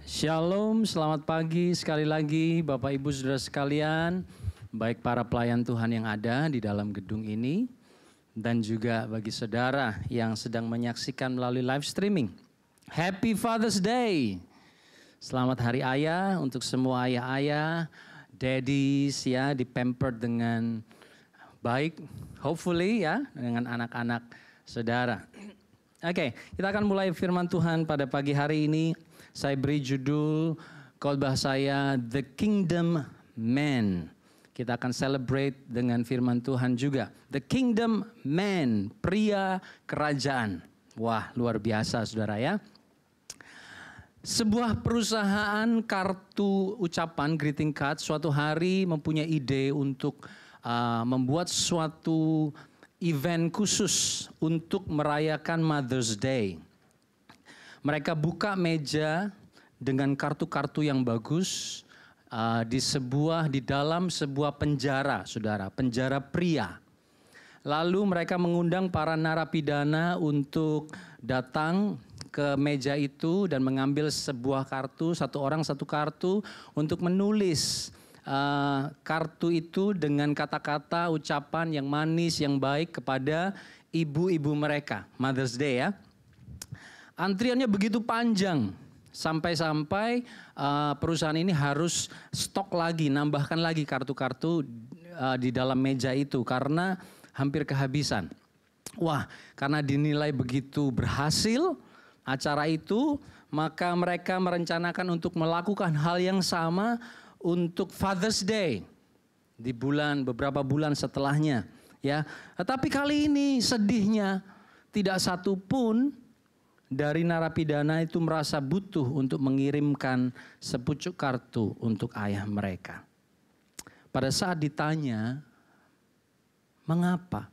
Shalom, selamat pagi sekali lagi Bapak Ibu Saudara sekalian, baik para pelayan Tuhan yang ada di dalam gedung ini dan juga bagi saudara yang sedang menyaksikan melalui live streaming. Happy Father's Day. Selamat Hari Ayah untuk semua ayah-ayah, daddies ya, di-pampered dengan baik, hopefully ya, dengan anak-anak saudara. Oke, kita akan mulai firman Tuhan pada pagi hari ini. Saya beri judul khotbah saya The Kingdom Man. Kita akan celebrate dengan firman Tuhan juga. The Kingdom Man, pria kerajaan. Wah, luar biasa saudara ya. Sebuah perusahaan kartu ucapan, greeting card, suatu hari mempunyai ide untuk membuat suatu event khusus untuk merayakan Mother's Day. Mereka buka meja dengan kartu-kartu yang bagus di dalam sebuah penjara, saudara, penjara pria. Lalu mereka mengundang para narapidana untuk datang ke meja itu dan mengambil sebuah kartu, satu orang satu kartu untuk menulis kartu itu dengan kata-kata ucapan yang manis, yang baik kepada ibu-ibu mereka. Mother's Day ya. Antriannya begitu panjang, sampai-sampai perusahaan ini harus stok lagi, nambahkan lagi kartu-kartu di dalam meja itu karena hampir kehabisan. Wah, karena dinilai begitu berhasil acara itu, maka mereka merencanakan untuk melakukan hal yang sama untuk Father's Day di beberapa bulan setelahnya, ya. Tetapi kali ini sedihnya tidak satu pun dari narapidana itu merasa butuh untuk mengirimkan sepucuk kartu untuk ayah mereka. Pada saat ditanya, mengapa?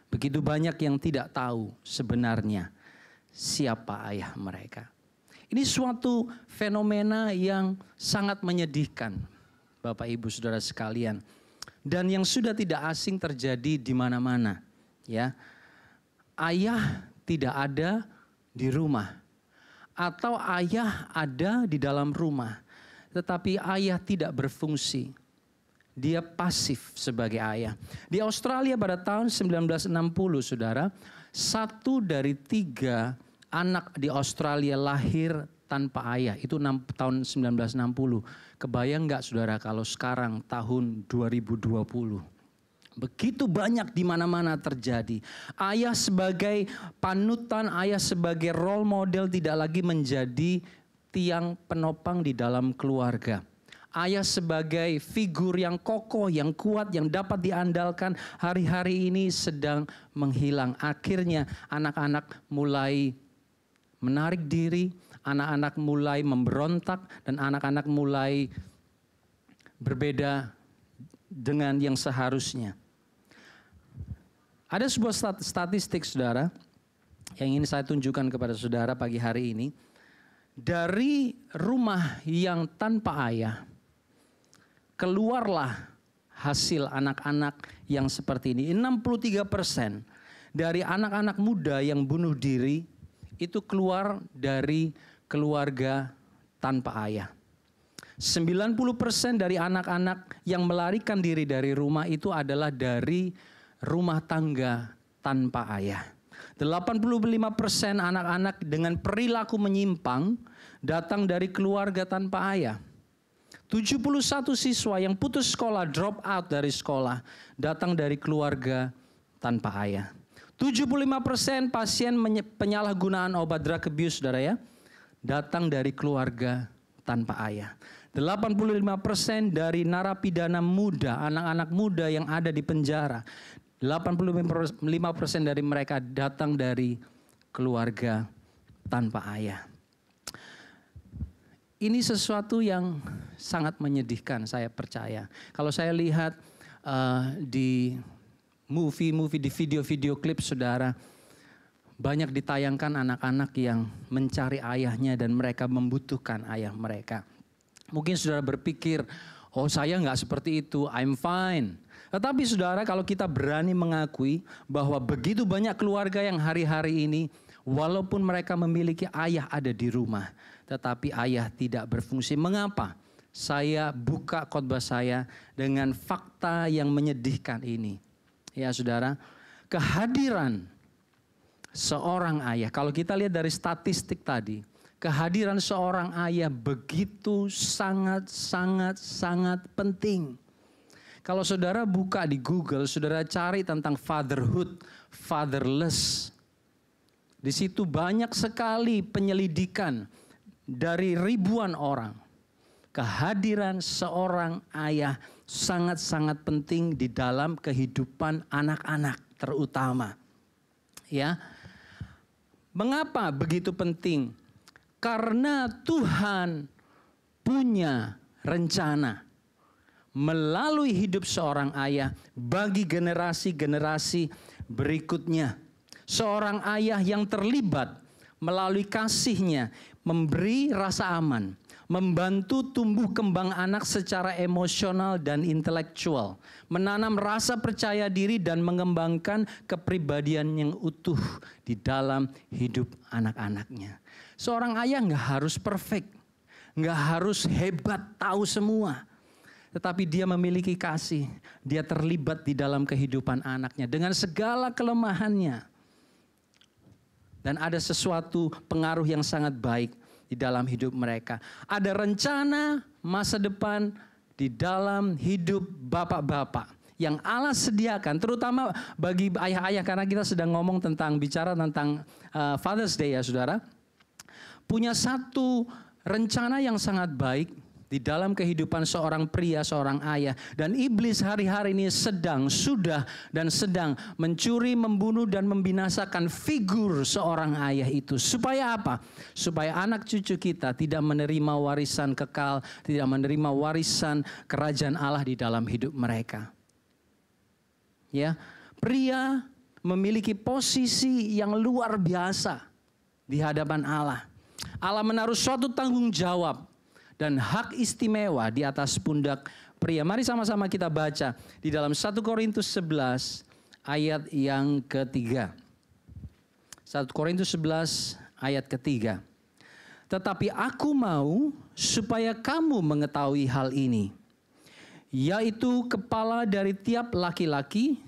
Begitu banyak yang tidak tahu sebenarnya siapa ayah mereka. Ini suatu fenomena yang sangat menyedihkan, Bapak Ibu Saudara sekalian. Dan yang sudah tidak asing terjadi di mana-mana. Ya, ayah tidak ada di rumah, atau ayah ada di dalam rumah, tetapi ayah tidak berfungsi. Dia pasif sebagai ayah. Di Australia pada tahun 1960, saudara, 1 dari 3 anak di Australia lahir tanpa ayah. Itu tahun 1960. Kebayang nggak saudara kalau sekarang tahun 2020? Begitu banyak di mana-mana terjadi. Ayah sebagai panutan, ayah sebagai role model tidak lagi menjadi tiang penopang di dalam keluarga. Ayah sebagai figur yang kokoh, yang kuat, yang dapat diandalkan hari-hari ini sedang menghilang. Akhirnya anak-anak mulai menarik diri, anak-anak mulai memberontak, dan anak-anak mulai berbeda dengan yang seharusnya. Ada sebuah statistik saudara yang ingin saya tunjukkan kepada saudara pagi hari ini. Dari rumah yang tanpa ayah, keluarlah hasil anak-anak yang seperti ini. 63% dari anak-anak muda yang bunuh diri itu keluar dari keluarga tanpa ayah. 90% dari anak-anak yang melarikan diri dari rumah itu adalah dari rumah tangga tanpa ayah. 85% anak-anak dengan perilaku menyimpang datang dari keluarga tanpa ayah. 71 siswa yang putus sekolah, drop out dari sekolah, datang dari keluarga tanpa ayah. 75% pasien penyalahgunaan obat drug abuse, saudara ya, datang dari keluarga tanpa ayah. 85% dari narapidana muda, anak-anak muda yang ada di penjara, 85% dari mereka datang dari keluarga tanpa ayah. Ini sesuatu yang sangat menyedihkan, saya percaya. Kalau saya lihat di movie, di video-video klip saudara, banyak ditayangkan anak-anak yang mencari ayahnya dan mereka membutuhkan ayah mereka. Mungkin saudara berpikir, oh saya nggak seperti itu, I'm fine. Tetapi saudara, kalau kita berani mengakui bahwa begitu banyak keluarga yang hari-hari ini, walaupun mereka memiliki ayah ada di rumah, tetapi ayah tidak berfungsi. Mengapa? Saya buka khotbah saya dengan fakta yang menyedihkan ini. Ya saudara, kehadiran seorang ayah, kalau kita lihat dari statistik tadi, kehadiran seorang ayah begitu sangat penting. Kalau saudara buka di Google, saudara cari tentang fatherhood, fatherless. Di situ banyak sekali penyelidikan dari ribuan orang. Kehadiran seorang ayah sangat penting di dalam kehidupan anak-anak terutama. Ya. Mengapa begitu penting? Karena Tuhan punya rencana melalui hidup seorang ayah bagi generasi-generasi berikutnya. Seorang ayah yang terlibat melalui kasihnya memberi rasa aman, membantu tumbuh kembang anak secara emosional dan intelektual, menanam rasa percaya diri dan mengembangkan kepribadian yang utuh di dalam hidup anak-anaknya. Seorang ayah nggak harus perfect, nggak harus hebat tahu semua, tetapi dia memiliki kasih, dia terlibat di dalam kehidupan anaknya dengan segala kelemahannya. Dan ada sesuatu pengaruh yang sangat baik di dalam hidup mereka. Ada rencana masa depan di dalam hidup bapak-bapak yang Allah sediakan, terutama bagi ayah-ayah, karena kita sedang bicara tentang Father's Day ya saudara. Punya satu rencana yang sangat baik di dalam kehidupan seorang pria, seorang ayah. Dan iblis hari-hari ini sedang mencuri, membunuh, dan membinasakan figur seorang ayah itu. Supaya apa? Supaya anak cucu kita tidak menerima warisan kekal, tidak menerima warisan kerajaan Allah di dalam hidup mereka. Ya, pria memiliki posisi yang luar biasa di hadapan Allah. Allah menaruh suatu tanggung jawab dan hak istimewa di atas pundak pria. Mari sama-sama kita baca di dalam 1 Korintus 11 ayat yang ketiga. 1 Korintus 11 ayat ketiga. Tetapi aku mau supaya kamu mengetahui hal ini, yaitu kepala dari tiap laki-laki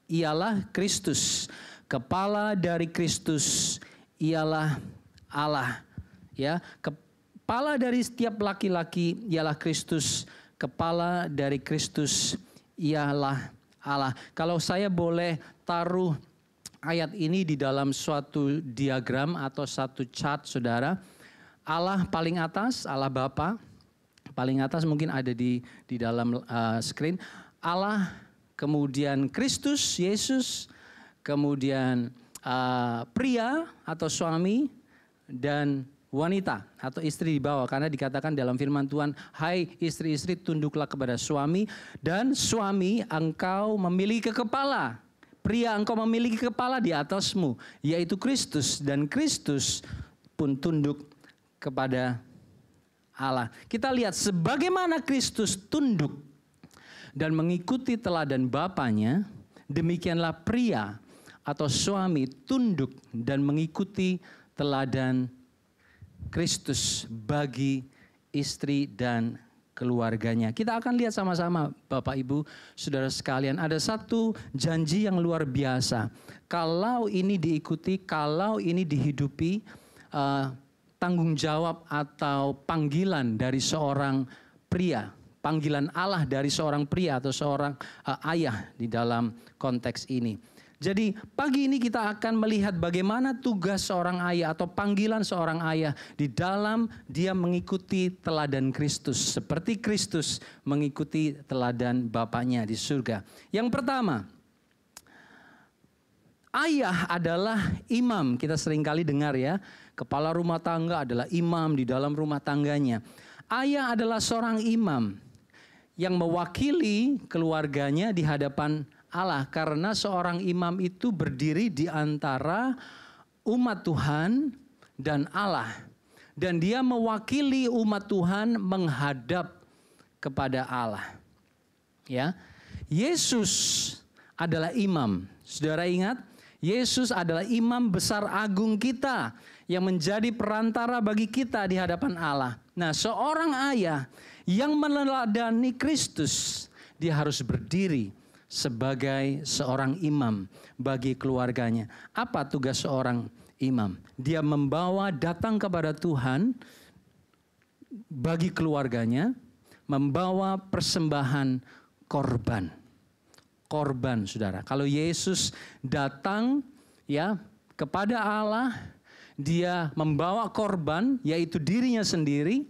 ialah Kristus. Kepala dari Kristus ialah Allah. Ya, kepala dari setiap laki-laki ialah Kristus, kepala dari Kristus ialah Allah. Kalau saya boleh taruh ayat ini di dalam suatu diagram atau satu chart saudara. Allah paling atas, Allah Bapa. Paling atas mungkin ada di dalam screen. Allah, kemudian Kristus, Yesus, kemudian pria atau suami, dan wanita atau istri di bawah, karena dikatakan dalam firman Tuhan, hai istri-istri tunduklah kepada suami, dan suami engkau memiliki kepala, pria engkau memiliki kepala di atasmu, yaitu Kristus, dan Kristus pun tunduk kepada Allah. Kita lihat sebagaimana Kristus tunduk dan mengikuti teladan Bapanya, demikianlah pria atau suami tunduk dan mengikuti teladan Kristus bagi istri dan keluarganya. Kita akan lihat sama-sama Bapak Ibu Saudara sekalian, ada satu janji yang luar biasa. Kalau ini diikuti, kalau ini dihidupi, tanggung jawab atau panggilan dari seorang pria, panggilan Allah dari seorang pria atau seorang ayah di dalam konteks ini. Jadi pagi ini kita akan melihat bagaimana tugas seorang ayah atau panggilan seorang ayah di dalam dia mengikuti teladan Kristus. Seperti Kristus mengikuti teladan Bapanya di surga. Yang pertama, ayah adalah imam. Kita seringkali dengar ya, kepala rumah tangga adalah imam di dalam rumah tangganya. Ayah adalah seorang imam yang mewakili keluarganya di hadapan Allah, karena seorang imam itu berdiri di antara umat Tuhan dan Allah, dan dia mewakili umat Tuhan menghadap kepada Allah. Ya, Yesus adalah imam. Saudara ingat, Yesus adalah imam besar agung kita yang menjadi perantara bagi kita di hadapan Allah. Nah, seorang ayah yang meneladani Kristus, dia harus berdiri sebagai seorang imam bagi keluarganya. Apa tugas seorang imam? Dia membawa datang kepada Tuhan bagi keluarganya, membawa persembahan korban. Korban, saudara. Kalau Yesus datang ya kepada Allah, dia membawa korban, yaitu dirinya sendiri.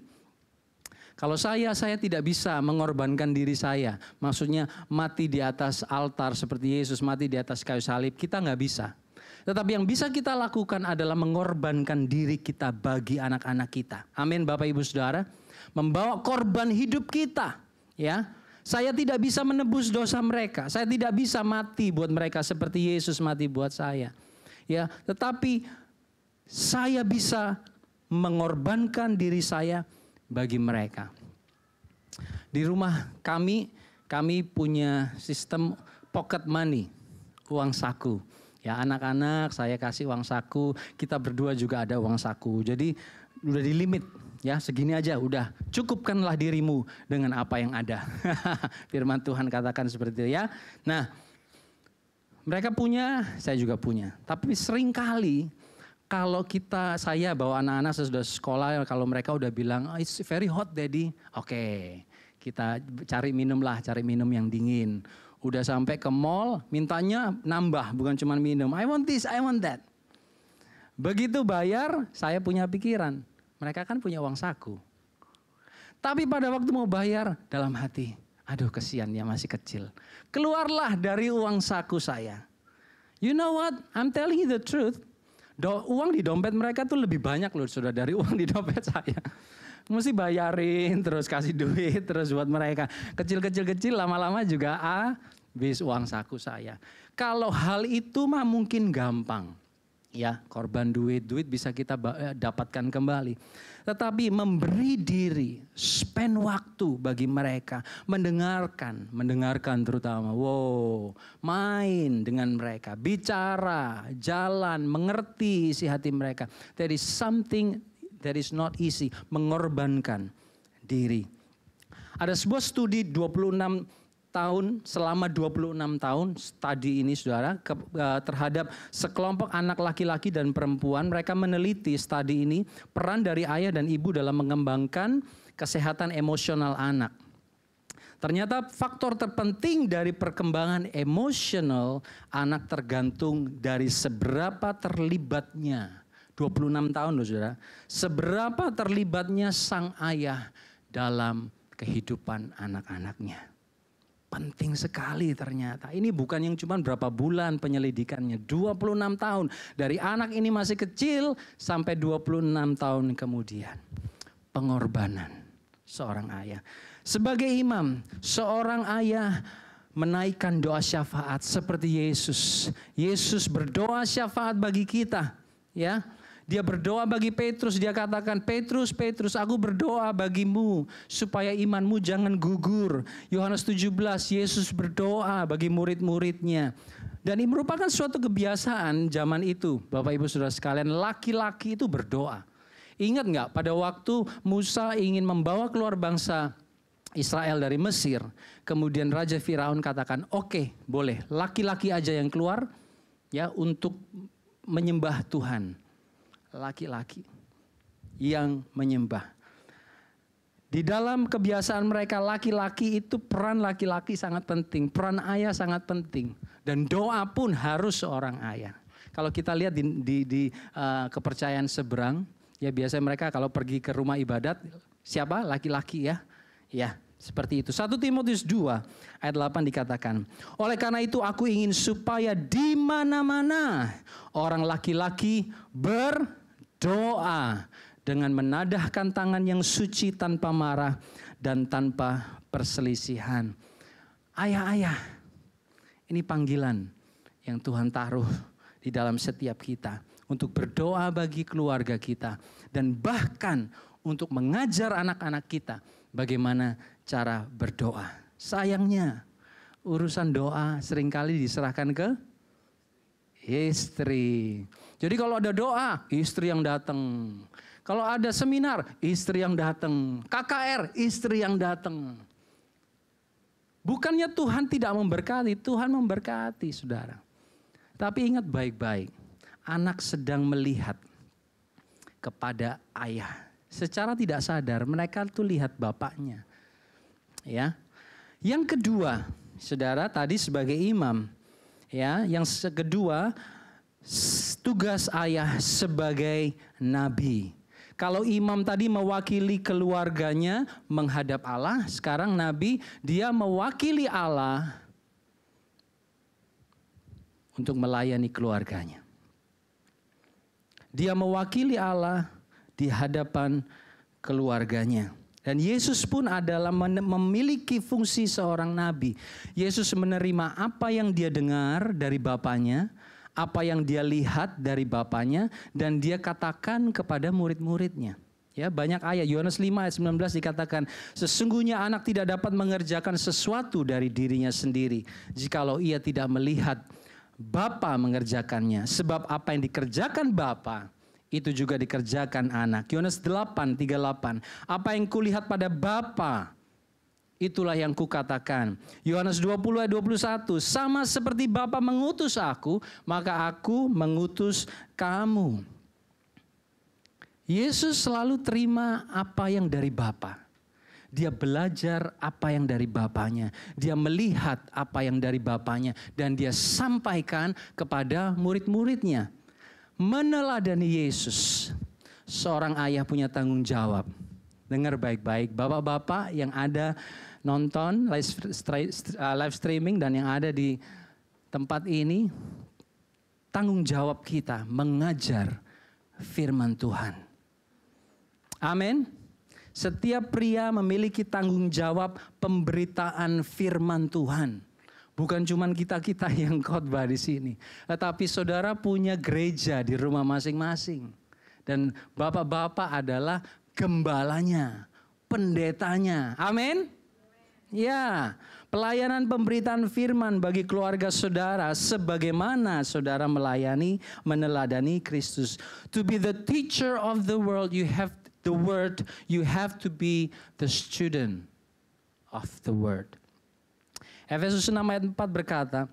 Kalau saya tidak bisa mengorbankan diri saya. Maksudnya mati di atas altar seperti Yesus mati di atas kayu salib, kita nggak bisa. Tetapi yang bisa kita lakukan adalah mengorbankan diri kita bagi anak-anak kita. Amin, Bapak Ibu Saudara. Membawa korban hidup kita, ya. Saya tidak bisa menebus dosa mereka. Saya tidak bisa mati buat mereka seperti Yesus mati buat saya. Ya, tetapi saya bisa mengorbankan diri saya bagi mereka. Di rumah kami punya sistem pocket money, uang saku. Ya, anak-anak saya kasih uang saku, kita berdua juga ada uang saku. Jadi udah di limit. Ya, segini aja udah, cukupkanlah dirimu dengan apa yang ada. Firman Tuhan katakan seperti itu ya. Nah, mereka punya, saya juga punya. Tapi seringkali kalau saya bawa anak-anak sesudah sekolah, kalau mereka udah bilang, oh, it's very hot daddy. Oke, kita cari minum yang dingin. Udah sampai ke mall, mintanya nambah, bukan cuma minum. I want this, I want that. Begitu bayar, saya punya pikiran. Mereka kan punya uang saku. Tapi pada waktu mau bayar, dalam hati, aduh kesian ya masih kecil. Keluarlah dari uang saku saya. You know what? I'm telling you the truth. Uang di dompet mereka tuh lebih banyak loh sudah dari uang di dompet saya. Mesti bayarin, terus kasih duit, terus buat mereka. Kecil-kecil lama-lama juga habis uang saku saya. Kalau hal itu mah mungkin gampang. Ya, korban duit bisa kita dapatkan kembali. Tetapi memberi diri, spend waktu bagi mereka, mendengarkan terutama. Main dengan mereka, bicara, jalan, mengerti isi hati mereka. That is something that is not easy, mengorbankan diri. Ada sebuah studi 26 tahun, selama 26 tahun studi ini saudara terhadap sekelompok anak laki-laki dan perempuan. Mereka meneliti studi ini peran dari ayah dan ibu dalam mengembangkan kesehatan emosional anak. Ternyata faktor terpenting dari perkembangan emosional anak tergantung dari seberapa terlibatnya, 26 tahun loh saudara, seberapa terlibatnya sang ayah dalam kehidupan anak-anaknya. Penting sekali ternyata. Ini bukan yang cuma berapa bulan penyelidikannya. 26 tahun. Dari anak ini masih kecil sampai 26 tahun kemudian. Pengorbanan seorang ayah. Sebagai imam, seorang ayah menaikkan doa syafaat seperti Yesus. Yesus berdoa syafaat bagi kita. Ya. Dia berdoa bagi Petrus, dia katakan, Petrus, aku berdoa bagimu supaya imanmu jangan gugur. Yohanes 17, Yesus berdoa bagi murid-muridnya. Dan ini merupakan suatu kebiasaan zaman itu, Bapak Ibu Saudara sekalian, laki-laki itu berdoa. Ingat nggak pada waktu Musa ingin membawa keluar bangsa Israel dari Mesir, kemudian Raja Firaun katakan, oke, boleh, laki-laki aja yang keluar ya untuk menyembah Tuhan. Laki-laki yang menyembah. Di dalam kebiasaan mereka laki-laki itu peran laki-laki sangat penting. Peran ayah sangat penting. Dan doa pun harus seorang ayah. Kalau kita lihat di kepercayaan seberang. Ya biasanya mereka kalau pergi ke rumah ibadat. Siapa? Laki-laki ya. Ya seperti itu. 1 Timotius 2 ayat 8 dikatakan. Oleh karena itu aku ingin supaya di mana-mana orang laki-laki berdoa dengan menadahkan tangan yang suci tanpa marah dan tanpa perselisihan. Ayah-ayah, ini panggilan yang Tuhan taruh di dalam setiap kita untuk berdoa bagi keluarga kita dan bahkan untuk mengajar anak-anak kita bagaimana cara berdoa. Sayangnya urusan doa seringkali diserahkan ke Istri. Jadi kalau ada doa, istri yang datang. Kalau ada seminar, istri yang datang. KKR, istri yang datang. Bukannya Tuhan tidak memberkati, Tuhan memberkati, saudara. Tapi ingat baik-baik, anak sedang melihat kepada ayah. Secara tidak sadar, mereka tuh lihat bapaknya. Ya. Yang kedua, saudara, tadi sebagai imam. Ya, yang kedua, tugas ayah sebagai nabi. Kalau imam tadi mewakili keluarganya menghadap Allah, sekarang nabi dia mewakili Allah untuk melayani keluarganya. Dia mewakili Allah di hadapan keluarganya. Dan Yesus pun adalah memiliki fungsi seorang nabi. Yesus menerima apa yang dia dengar dari Bapanya, apa yang dia lihat dari Bapanya, dan dia katakan kepada murid-muridnya. Ya, banyak ayat. Yohanes 5 ayat 19 dikatakan, sesungguhnya anak tidak dapat mengerjakan sesuatu dari dirinya sendiri jikalau ia tidak melihat Bapa mengerjakannya. Sebab apa yang dikerjakan Bapa, itu juga dikerjakan anak. Yohanes 8:38. Apa yang kulihat pada Bapa, itulah yang kukatakan. Yohanes 20 ayat 21. Sama seperti Bapa mengutus aku, maka aku mengutus kamu. Yesus selalu terima apa yang dari Bapa. Dia belajar apa yang dari Bapanya. Dia melihat apa yang dari Bapanya. Dan dia sampaikan kepada murid-muridnya. Meneladani Yesus. Seorang ayah punya tanggung jawab. Dengar baik-baik, bapak-bapak yang ada nonton live streaming dan yang ada di tempat ini, tanggung jawab kita mengajar firman Tuhan. Amin. Setiap pria memiliki tanggung jawab pemberitaan firman Tuhan. Bukan cuma kita-kita yang khotbah di sini, tetapi saudara punya gereja di rumah masing-masing. Dan bapak-bapak adalah gembalanya, pendetanya. Amin. Ya, pelayanan pemberitaan firman bagi keluarga saudara sebagaimana saudara meneladani Kristus. To be the teacher of the world, you have the word, you have to be the student of the word. Efesus 6 ayat 4 berkata,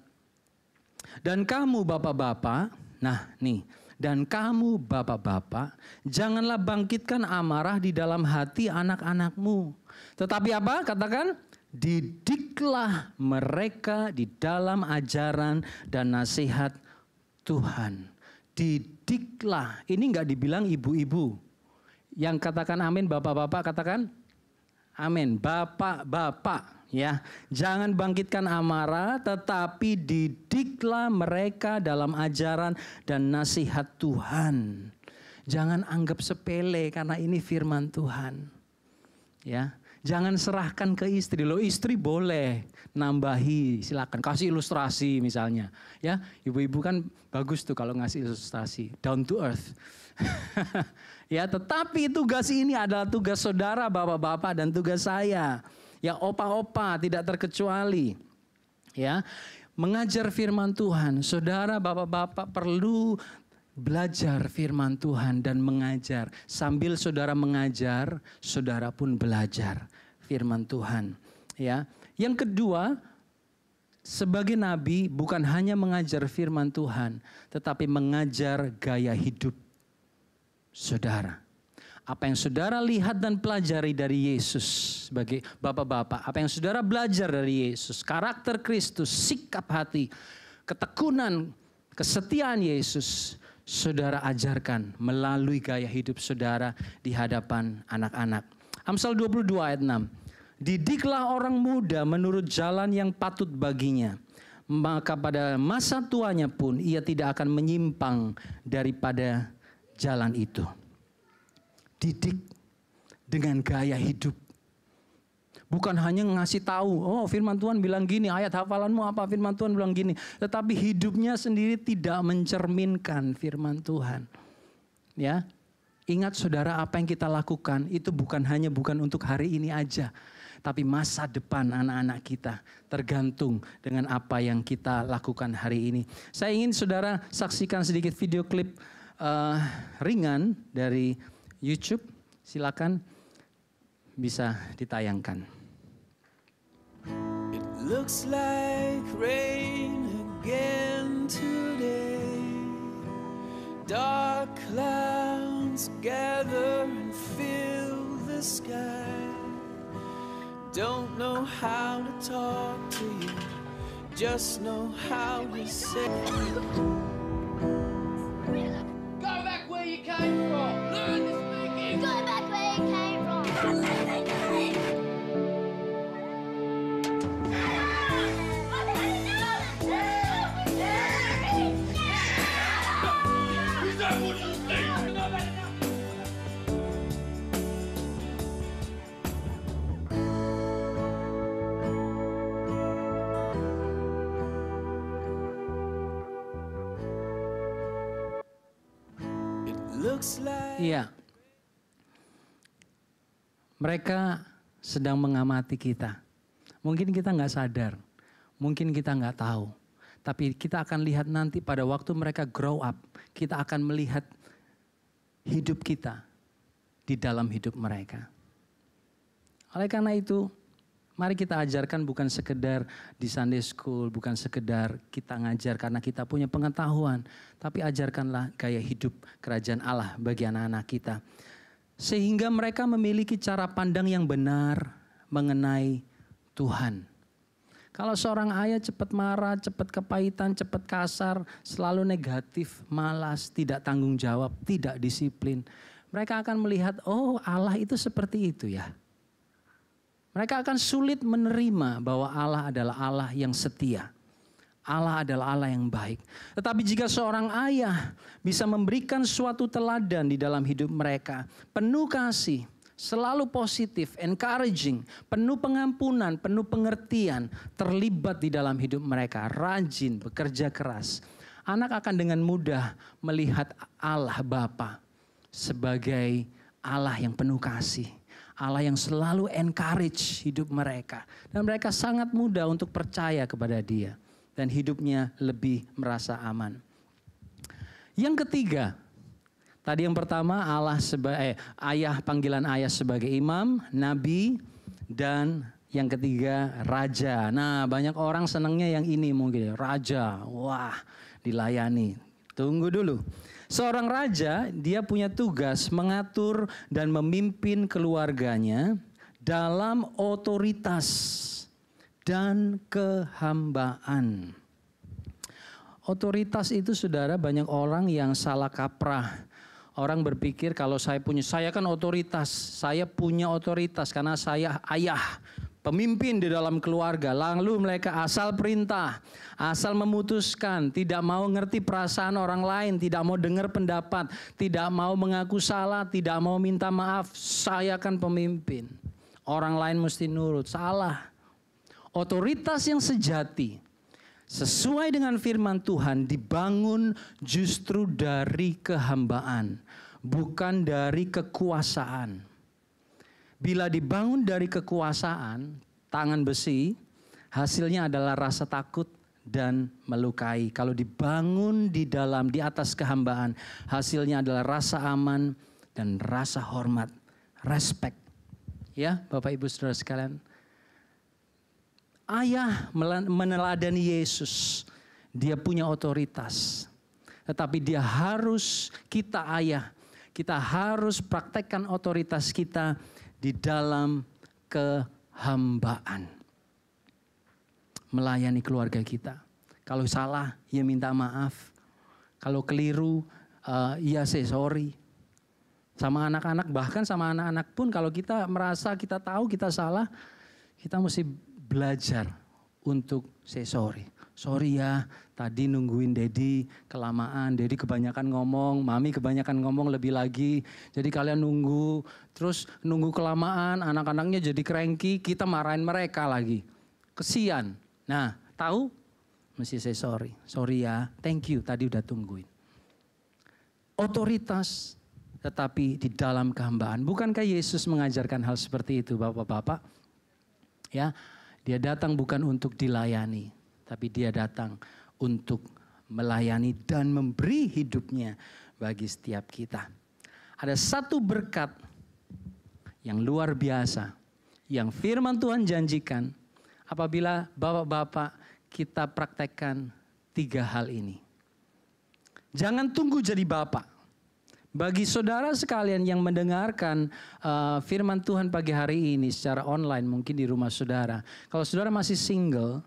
dan kamu bapak-bapak, nah nih, dan kamu bapak-bapak, janganlah bangkitkan amarah di dalam hati anak-anakmu. Tetapi apa? Katakan, didiklah mereka di dalam ajaran dan nasihat Tuhan. Didiklah, ini enggak dibilang ibu-ibu. Yang katakan amin, bapak-bapak katakan amin. Bapak-bapak, ya, jangan bangkitkan amarah, tetapi didiklah mereka dalam ajaran dan nasihat Tuhan. Jangan anggap sepele karena ini firman Tuhan. Ya, jangan serahkan ke istri. Loh, istri boleh nambahi, silakan kasih ilustrasi misalnya. Ya, ibu-ibu kan bagus tuh kalau ngasih ilustrasi, down to earth. Ya, tetapi tugas ini adalah tugas saudara, bapak-bapak, dan tugas saya. Ya, opa-opa tidak terkecuali. Ya, mengajar firman Tuhan. Saudara, bapak-bapak perlu belajar firman Tuhan dan mengajar. Sambil saudara mengajar, saudara pun belajar firman Tuhan. Ya, yang kedua, sebagai nabi bukan hanya mengajar firman Tuhan, tetapi mengajar gaya hidup saudara. Apa yang saudara lihat dan pelajari dari Yesus sebagai bapak-bapak, apa yang saudara belajar dari Yesus, karakter Kristus, sikap hati, ketekunan, kesetiaan Yesus, saudara ajarkan melalui gaya hidup saudara di hadapan anak-anak. Amsal 22 ayat 6. Didiklah orang muda menurut jalan yang patut baginya, maka pada masa tuanya pun ia tidak akan menyimpang daripada jalan itu. Didik dengan gaya hidup. Bukan hanya ngasih tahu, oh firman Tuhan bilang gini, ayat hafalanmu apa, firman Tuhan bilang gini. Tetapi hidupnya sendiri tidak mencerminkan firman Tuhan. Ya, ingat saudara, apa yang kita lakukan itu bukan untuk hari ini aja. Tapi masa depan anak-anak kita tergantung dengan apa yang kita lakukan hari ini. Saya ingin saudara saksikan sedikit video klip ringan dari YouTube. Silakan bisa ditayangkan. It looks like rain again today. Dark clouds gather and fill the sky. Don't know how to talk to you, just know how to say. Go back where you came from. Learn to speak English. Go back where you came from. Is that what you think? It looks like Iya. Mereka sedang mengamati kita. Mungkin kita nggak sadar. Mungkin kita nggak tahu. Tapi kita akan lihat nanti pada waktu mereka grow up. Kita akan melihat hidup kita di dalam hidup mereka. Oleh karena itu, mari kita ajarkan bukan sekedar di Sunday School, bukan sekedar kita ngajar karena kita punya pengetahuan. Tapi ajarkanlah gaya hidup kerajaan Allah bagi anak-anak kita. Sehingga mereka memiliki cara pandang yang benar mengenai Tuhan. Kalau seorang ayah cepat marah, cepat kepahitan, cepat kasar, selalu negatif, malas, tidak tanggung jawab, tidak disiplin. Mereka akan melihat, oh Allah itu seperti itu ya. Mereka akan sulit menerima bahwa Allah adalah Allah yang setia. Allah adalah Allah yang baik. Tetapi jika seorang ayah bisa memberikan suatu teladan di dalam hidup mereka, penuh kasih, selalu positif, encouraging, penuh pengampunan, penuh pengertian, terlibat di dalam hidup mereka, rajin, bekerja keras. Anak akan dengan mudah melihat Allah Bapa sebagai Allah yang penuh kasih. Allah yang selalu encourage hidup mereka. Dan mereka sangat mudah untuk percaya kepada Dia. Dan hidupnya lebih merasa aman. Yang ketiga, tadi yang pertama Allah sebagai ayah, panggilan ayah sebagai imam, nabi, dan yang ketiga raja. Nah, banyak orang senangnya yang ini mungkin raja. Wah, dilayani. Tunggu dulu. Seorang raja dia punya tugas mengatur dan memimpin keluarganya dalam otoritas dan kehambaan. Otoritas itu saudara banyak orang yang salah kaprah. Orang berpikir kalau saya kan otoritas, saya punya otoritas karena saya ayah, pemimpin di dalam keluarga. Lalu mereka asal perintah, asal memutuskan, tidak mau ngerti perasaan orang lain, tidak mau dengar pendapat, tidak mau mengaku salah, tidak mau minta maaf. Saya kan pemimpin, orang lain mesti nurut. Salah. Otoritas yang sejati sesuai dengan firman Tuhan dibangun justru dari kehambaan, bukan dari kekuasaan. Bila dibangun dari kekuasaan, tangan besi, hasilnya adalah rasa takut dan melukai. Kalau dibangun di atas kehambaan, hasilnya adalah rasa aman dan rasa hormat, respect. Ya, Bapak Ibu Saudara sekalian. Ayah meneladani Yesus, dia punya otoritas. Tetapi dia harus, kita ayah, kita harus praktekkan otoritas kita di dalam kehambaan. Melayani keluarga kita. Kalau salah, ya minta maaf. Kalau keliru, ya say sorry. Sama anak-anak, bahkan sama anak-anak pun kalau kita merasa kita tahu kita salah, kita mesti belajar untuk say sorry. Sorry ya, tadi nungguin Dedi kelamaan. Dedi kebanyakan ngomong, Mami kebanyakan ngomong lebih lagi. Jadi kalian nunggu, terus nunggu kelamaan, anak-anaknya jadi cranky, kita marahin mereka lagi. Kesian. Nah, tahu? Mesti say sorry. Sorry ya, thank you, tadi udah tungguin. Otoritas, tetapi di dalam kehambaan. Bukankah Yesus mengajarkan hal seperti itu, Bapak-bapak? Ya, dia datang bukan untuk dilayani, tapi dia datang untuk melayani dan memberi hidupnya bagi setiap kita. Ada satu berkat yang luar biasa yang firman Tuhan janjikan apabila bapak-bapak kita praktekkan 3 hal ini. Jangan tunggu jadi bapak. Bagi saudara sekalian yang mendengarkan firman Tuhan pagi hari ini secara online mungkin di rumah saudara. Kalau saudara masih single,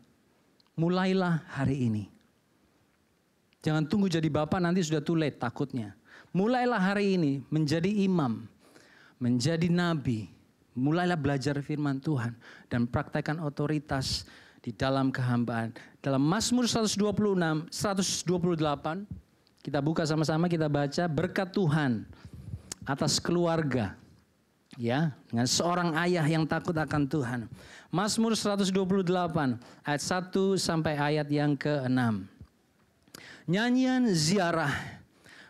mulailah hari ini. Jangan tunggu jadi bapak nanti sudah too late takutnya. Mulailah hari ini menjadi imam, menjadi nabi. Mulailah belajar firman Tuhan dan praktekkan otoritas di dalam kehambaan. Dalam Mazmur 128 kita buka sama-sama, kita baca berkat Tuhan atas keluarga. Ya, dengan seorang ayah yang takut akan Tuhan. Mazmur 128 ayat 1 sampai ayat yang ke-6. Nyanyian ziarah.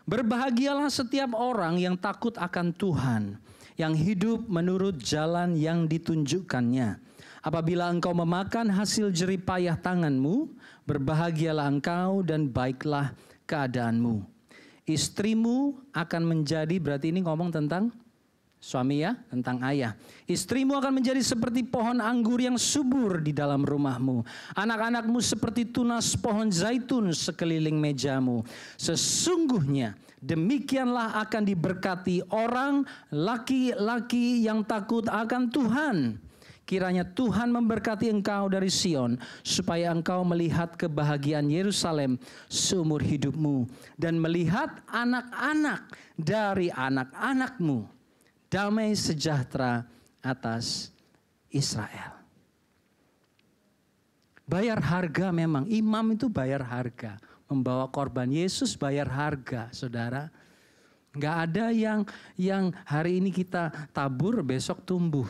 Berbahagialah setiap orang yang takut akan Tuhan, yang hidup menurut jalan yang ditunjukkannya. Apabila engkau memakan hasil jerih payah tanganmu, berbahagialah engkau dan baiklah keadaanmu. Istrimu akan menjadi, berarti ini ngomong tentang suami ya, tentang ayah. Istrimu akan menjadi seperti pohon anggur yang subur di dalam rumahmu. Anak-anakmu seperti tunas pohon zaitun sekeliling mejamu. Sesungguhnya demikianlah akan diberkati orang laki-laki yang takut akan Tuhan. Kiranya Tuhan memberkati engkau dari Sion, supaya engkau melihat kebahagiaan Yerusalem seumur hidupmu, dan melihat anak-anak dari anak-anakmu, damai sejahtera atas Israel. Bayar harga memang, imam itu bayar harga. Membawa korban, Yesus bayar harga, saudara. Nggak ada yang hari ini kita tabur, besok tumbuh.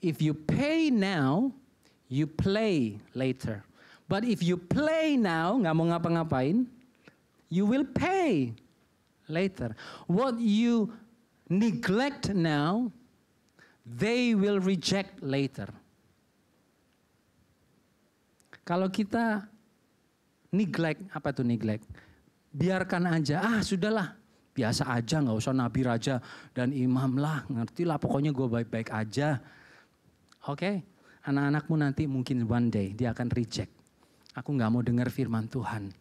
If you pay now, you play later. But if you play now, nggak mau ngapa-ngapain, you will pay later. What you neglect now, they will reject later. Kalau kita neglect, apa itu neglect? Biarkan aja, sudahlah, biasa aja, nggak usah nabi, raja, dan imam lah, ngerti lah, pokoknya gue baik-baik aja. Oke, anak-anakmu nanti mungkin one day dia akan reject. Aku nggak mau dengar firman Tuhan.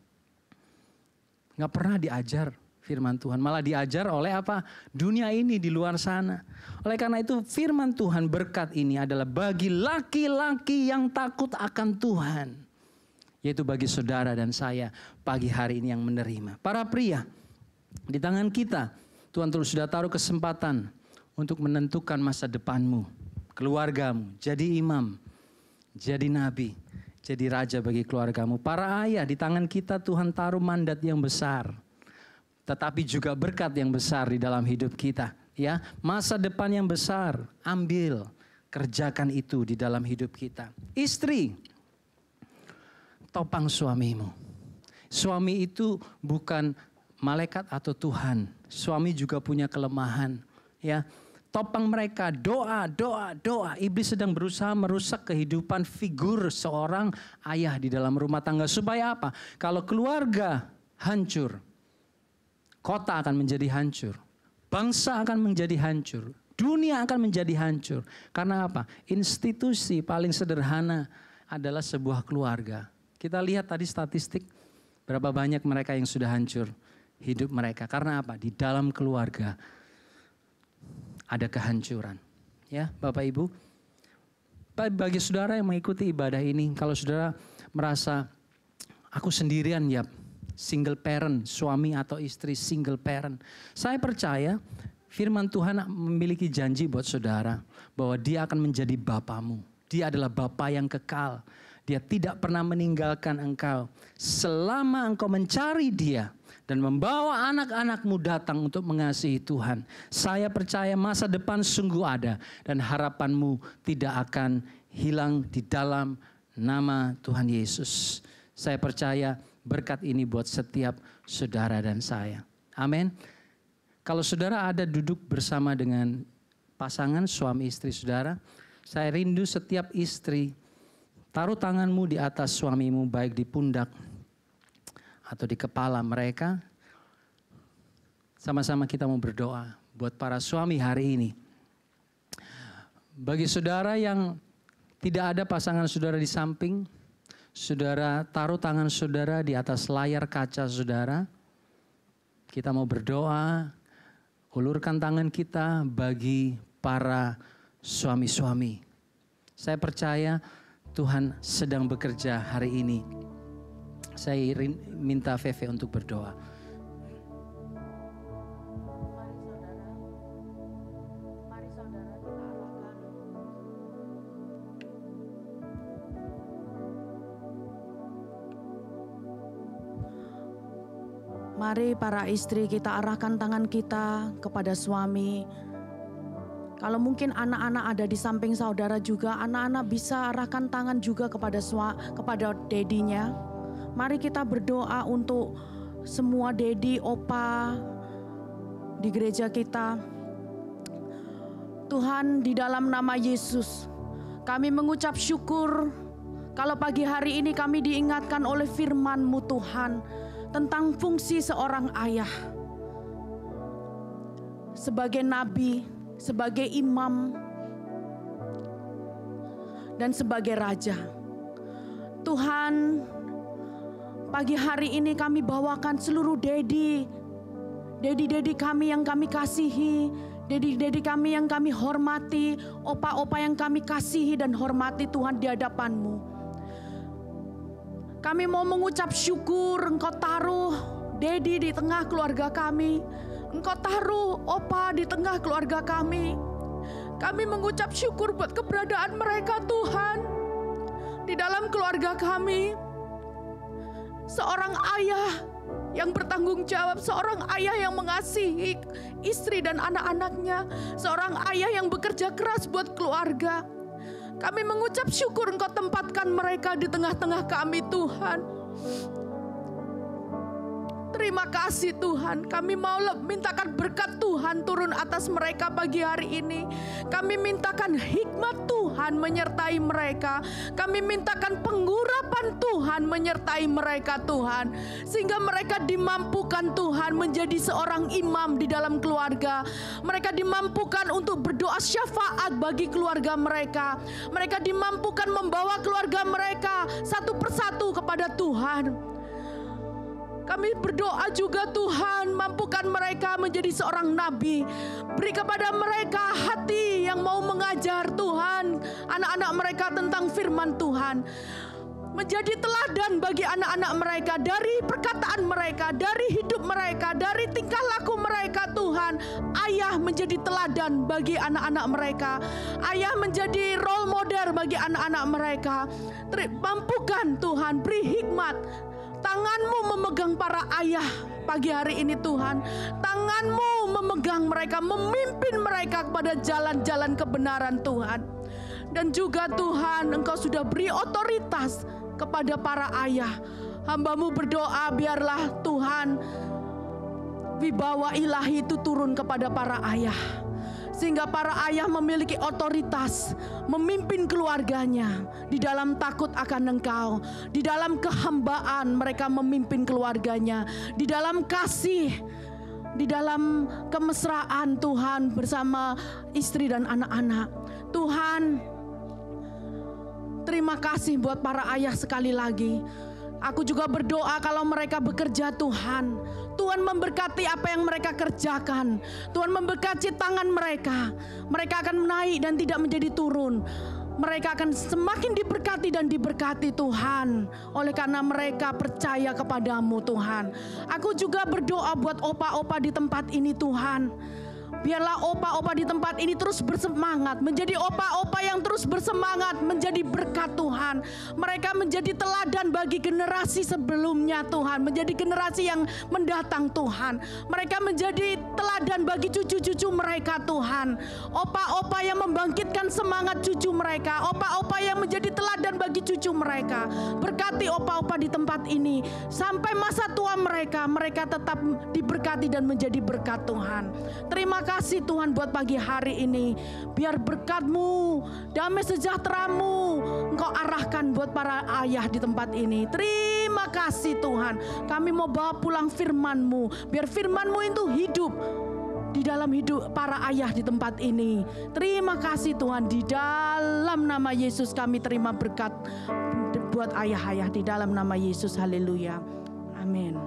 Nggak pernah diajar firman Tuhan, malah diajar oleh apa? Dunia ini di luar sana. Oleh karena itu firman Tuhan, berkat ini adalah bagi laki-laki yang takut akan Tuhan. Yaitu bagi saudara dan saya pagi hari ini yang menerima. Para pria, di tangan kita Tuhan terus sudah taruh kesempatan untuk menentukan masa depanmu, keluargamu, jadi imam, jadi nabi, jadi raja bagi keluargamu. Para ayah, di tangan kita Tuhan taruh mandat yang besar, tetapi juga berkat yang besar di dalam hidup kita. Ya, masa depan yang besar, ambil, kerjakan itu di dalam hidup kita. Istri, topang suamimu. Suami itu bukan malaikat atau Tuhan. Suami juga punya kelemahan. Ya, topang mereka, doa. Iblis sedang berusaha merusak kehidupan figur seorang ayah di dalam rumah tangga. Supaya apa? Kalau keluarga hancur, kota akan menjadi hancur. Bangsa akan menjadi hancur. Dunia akan menjadi hancur. Karena apa? Institusi paling sederhana adalah sebuah keluarga. Kita lihat tadi statistik, berapa banyak mereka yang sudah hancur hidup mereka. Karena apa? Di dalam keluarga ada kehancuran. Ya, Bapak Ibu. Bagi saudara yang mengikuti ibadah ini, kalau saudara merasa aku sendirian ya, single parent, suami atau istri single parent. Saya percaya firman Tuhan memiliki janji buat saudara bahwa dia akan menjadi bapamu. Dia adalah bapa yang kekal. Dia tidak pernah meninggalkan engkau. Selama engkau mencari dia dan membawa anak-anakmu datang untuk mengasihi Tuhan. Saya percaya masa depan sungguh ada dan harapanmu tidak akan hilang di dalam nama Tuhan Yesus. Saya percaya berkat ini buat setiap saudara dan saya. Amin. Kalau saudara ada duduk bersama dengan pasangan suami istri saudara, Saya rindu setiap istri, taruh tanganmu di atas suamimu, baik di pundak atau di kepala mereka. Sama-sama kita mau berdoa buat para suami hari ini. Bagi saudara yang tidak ada pasangan saudara di samping, saudara taruh tangan saudara di atas layar kaca saudara. Kita mau berdoa, ulurkan tangan kita bagi para suami-suami. Saya percaya Tuhan sedang bekerja hari ini. Saya minta Feve untuk berdoa. Mari para istri kita arahkan tangan kita kepada suami. Kalau mungkin anak-anak ada di samping saudara juga, anak-anak bisa arahkan tangan juga kepada dedinya. Mari kita berdoa untuk semua dedi, opa di gereja kita. Tuhan, di dalam nama Yesus, kami mengucap syukur kalau pagi hari ini kami diingatkan oleh firman-Mu Tuhan tentang fungsi seorang ayah sebagai nabi, sebagai imam, dan sebagai raja. Tuhan, pagi hari ini kami bawakan seluruh dedi kami yang kami kasihi, dedi kami yang kami hormati, opa-opa yang kami kasihi dan hormati Tuhan di hadapan-Mu. Kami mau mengucap syukur Engkau taruh dedi di tengah keluarga kami. Engkau taruh opa di tengah keluarga kami. Kami mengucap syukur buat keberadaan mereka Tuhan di dalam keluarga kami. Seorang ayah yang bertanggung jawab, seorang ayah yang mengasihi istri dan anak-anaknya, seorang ayah yang bekerja keras buat keluarga. Kami mengucap syukur Engkau tempatkan mereka di tengah-tengah kami Tuhan. Terima kasih Tuhan. Kami mau mintakan berkat Tuhan turun atas mereka pagi hari ini. Kami mintakan hikmat Tuhan menyertai mereka. Kami mintakan pengurapan Tuhan menyertai mereka Tuhan. Sehingga mereka dimampukan Tuhan menjadi seorang imam di dalam keluarga. Mereka dimampukan untuk berdoa syafaat bagi keluarga mereka. Mereka dimampukan membawa keluarga mereka satu persatu kepada Tuhan. Kami berdoa juga Tuhan, mampukan mereka menjadi seorang nabi. Beri kepada mereka hati yang mau mengajar Tuhan, anak-anak mereka tentang firman Tuhan. Menjadi teladan bagi anak-anak mereka dari perkataan mereka, dari hidup mereka, dari tingkah laku mereka Tuhan. Ayah menjadi teladan bagi anak-anak mereka. Ayah menjadi role model bagi anak-anak mereka. Mampukan Tuhan, beri hikmat. Tangan-Mu memegang para ayah pagi hari ini Tuhan. Tangan-Mu memegang mereka, memimpin mereka kepada jalan-jalan kebenaran Tuhan. Dan juga Tuhan, Engkau sudah beri otoritas kepada para ayah. Hamba-Mu berdoa biarlah Tuhan wibawa ilahi itu turun kepada para ayah. Sehingga para ayah memiliki otoritas memimpin keluarganya di dalam takut akan Engkau, di dalam kehambaan mereka memimpin keluarganya, di dalam kasih, di dalam kemesraan Tuhan bersama istri dan anak-anak. Tuhan, terima kasih buat para ayah sekali lagi. Aku juga berdoa kalau mereka bekerja Tuhan, Tuhan memberkati apa yang mereka kerjakan. Tuhan memberkati tangan mereka. Mereka akan naik dan tidak menjadi turun. Mereka akan semakin diberkati dan diberkati Tuhan. Oleh karena mereka percaya kepadamu Tuhan. Aku juga berdoa buat opa-opa di tempat ini Tuhan. Biarlah opa-opa di tempat ini terus bersemangat, menjadi opa-opa yang terus bersemangat, menjadi berkat Tuhan. Mereka menjadi teladan bagi generasi sebelumnya Tuhan, menjadi generasi yang mendatang Tuhan. Mereka menjadi teladan bagi cucu-cucu mereka Tuhan. Opa-opa yang membangkitkan semangat cucu mereka, opa-opa yang menjadi teladan bagi cucu mereka. Berkati opa-opa di tempat ini, sampai masa tua mereka, mereka tetap diberkati dan menjadi berkat Tuhan. Terima Terima kasih Tuhan buat pagi hari ini. Biar berkat-Mu, damai sejahtera-Mu Engkau arahkan buat para ayah di tempat ini. Terima kasih Tuhan. Kami mau bawa pulang firman-Mu. Biar firman-Mu itu hidup di dalam hidup para ayah di tempat ini. Terima kasih Tuhan. Di dalam nama Yesus kami terima berkat buat ayah-ayah di dalam nama Yesus. Haleluya. Amin.